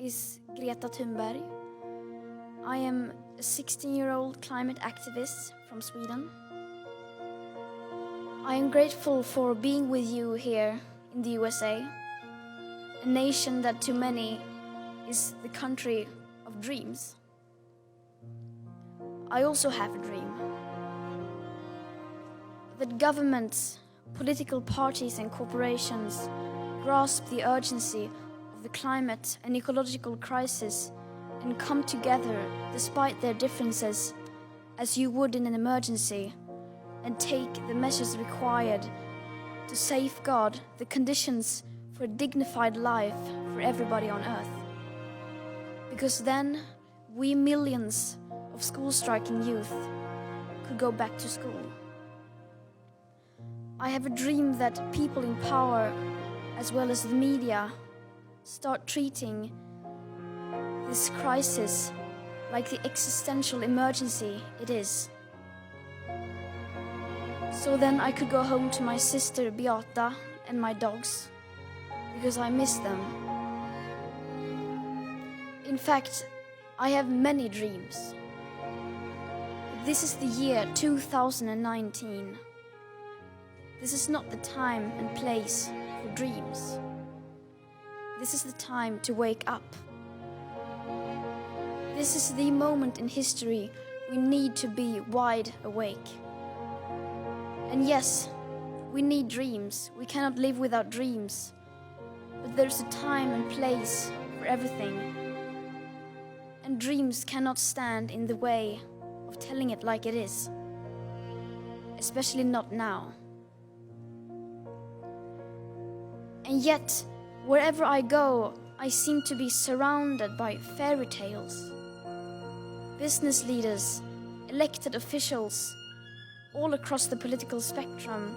is Greta Thunberg. I am a 16-year-old climate activist from Sweden. I am grateful for being with you here in the USA, a nation that to many is the country of dreams. I also have a dream that governments, political parties and corporations grasp the urgency of the climate and ecological crisis and come together despite their differences as you would in an emergency and take the measures required to safeguard the conditions for a dignified life for everybody on Earth. Because then we millions of school-striking youth could go back to school. I have a dream that people in power, as well as the media, start treating this crisis like the existential emergency it is. So then I could go home to my sister Beata and my dogs, because I miss them. In fact, I have many dreams. This is the year 2019. This is not the time and place for dreams. This is the time to wake up. This is the moment in history we need to be wide awake. And yes, we need dreams. We cannot live without dreams. But there's a time and place for everything. And dreams cannot stand in the way of telling it like it is. Especially not now. And yet, wherever I go, I seem to be surrounded by fairy tales. Business leaders, elected officials, all across the political spectrum,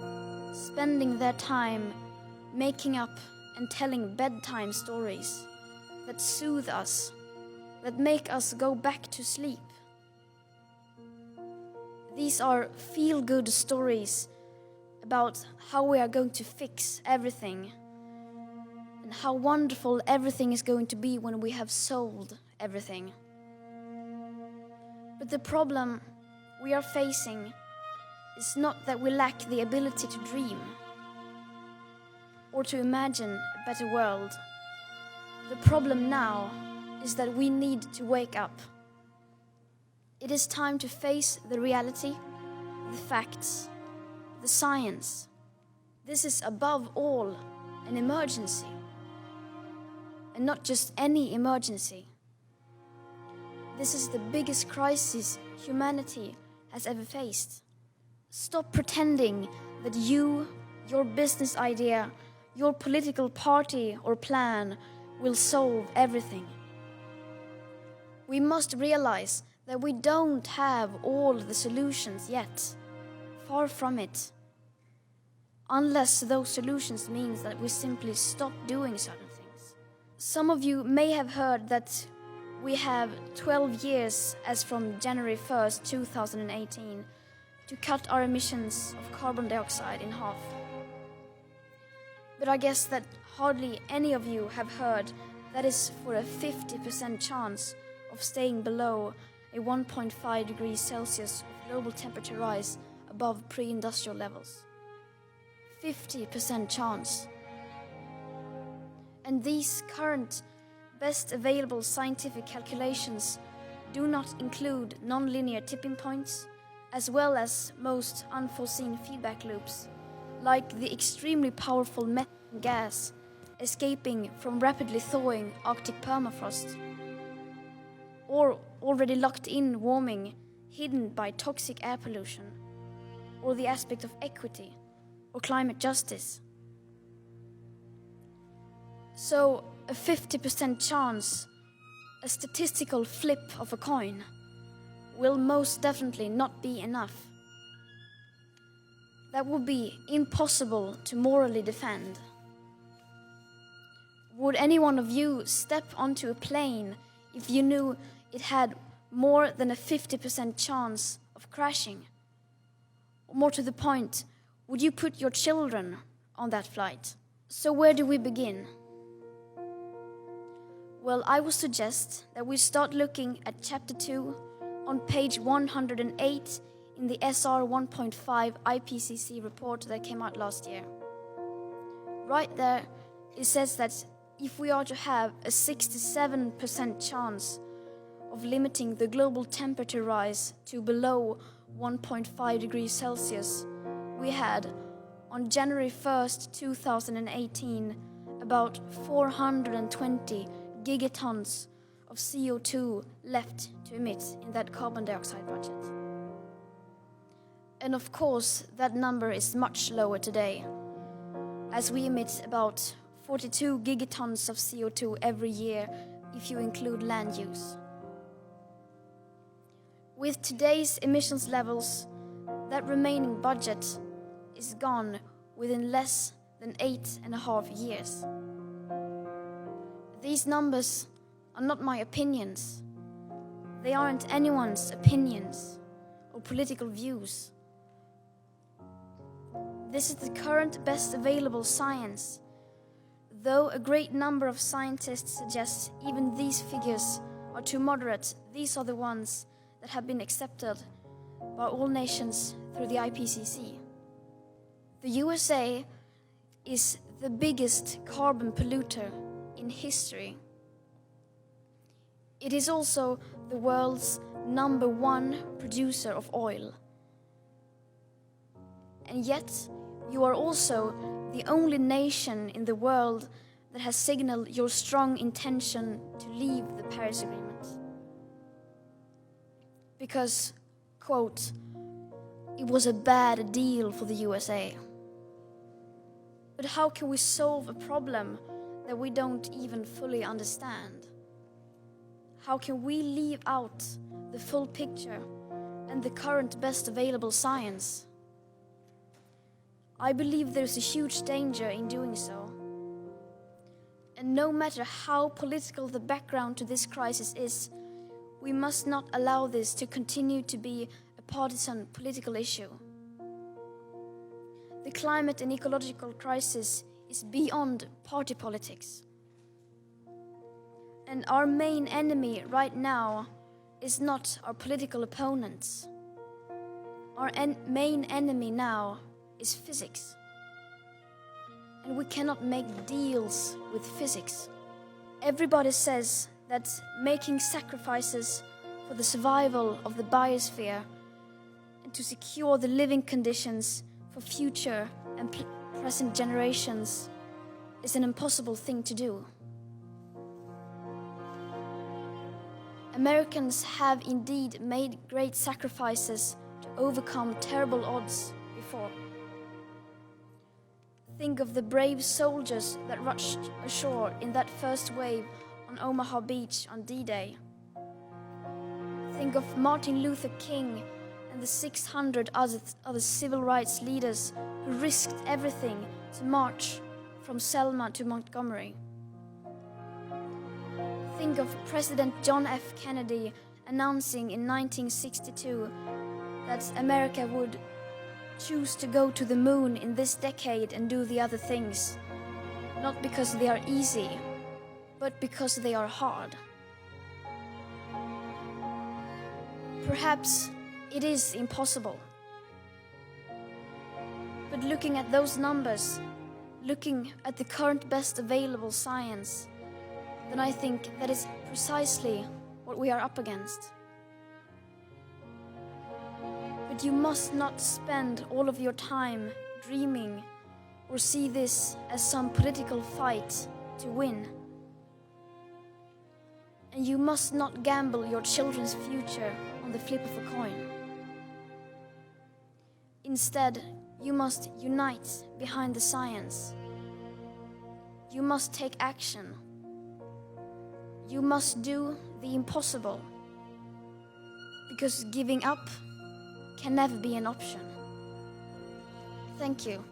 spending their time making up and telling bedtime stories that soothe us, that make us go back to sleep. These are feel-good stories about how we are going to fix everything and how wonderful everything is going to be when we have solved everything. But the problem we are facing is not that we lack the ability to dream or to imagine a better world. The problem now is that we need to wake up. It is time to face the reality, the facts, the science. This is above all an emergency. And not just any emergency. This is the biggest crisis humanity has ever faced. Stop pretending that you, your business idea, your political party or plan will solve everything. We must realize that we don't have all the solutions yet. Far from it. Unless those solutions means that we simply stop doing certain things. Some of you may have heard that we have 12 years as from January 1st, 2018 to cut our emissions of carbon dioxide in half. But I guess that hardly any of you have heard that is for a 50% chance of staying below a 1.5 degrees Celsius global temperature rise above pre-industrial levels. 50% chance. And these current best available scientific calculations do not include non-linear tipping points, as well as most unforeseen feedback loops, like the extremely powerful methane gas escaping from rapidly thawing Arctic permafrost, or already locked-in warming hidden by toxic air pollution, or the aspect of equity or climate justice. So, a 50% chance, a statistical flip of a coin, will most definitely not be enough. That would be impossible to morally defend. Would any one of you step onto a plane if you knew it had more than a 50% chance of crashing? Or more to the point, would you put your children on that flight? So where do we begin? Well, I would suggest that we start looking at Chapter 2 on page 108 in the SR 1.5 IPCC report that came out last year. Right there, it says that if we are to have a 67% chance of limiting the global temperature rise to below 1.5 degrees Celsius, we had, on January 1st, 2018, about 420 gigatons of CO2 left to emit in that carbon dioxide budget. And of course, that number is much lower today, as we emit about 42 gigatons of CO2 every year if you include land use. With today's emissions levels, that remaining budget is gone within less than 8.5 years. These numbers are not my opinions. They aren't anyone's opinions or political views. This is the current best available science, though a great number of scientists suggest even these figures are too moderate. These are the ones that have been accepted by all nations through the IPCC. The USA is the biggest carbon polluter in history. It is also the world's #1 producer of oil. And yet, you are also the only nation in the world that has signaled your strong intention to leave the Paris Agreement. Because, quote, it was a bad deal for the USA. But how can we solve a problem that we don't even fully understand? How can we leave out the full picture and the current best available science? I believe there's a huge danger in doing so. And no matter how political the background to this crisis is, we must not allow this to continue to be a partisan political issue. The climate and ecological crisis is beyond party politics. And our main enemy right now is not our political opponents. Our main enemy now is physics. And we cannot make deals with physics. Everybody says that making sacrifices for the survival of the biosphere and to secure the living conditions for future and present generations is an impossible thing to do. Americans have indeed made great sacrifices to overcome terrible odds before. Think of the brave soldiers that rushed ashore in that first wave on Omaha Beach on D-Day. Think of Martin Luther King and the 600 other civil rights leaders who risked everything to march from Selma to Montgomery. Think of President John F. Kennedy announcing in 1962 that America would choose to go to the moon in this decade and do the other things, not because they are easy, but because they are hard. Perhaps it is impossible. But looking at those numbers, looking at the current best available science, then I think that is precisely what we are up against. But you must not spend all of your time dreaming or see this as some political fight to win. And you must not gamble your children's future on the flip of a coin. Instead, you must unite behind the science. You must take action. You must do the impossible, because giving up can never be an option. Thank you.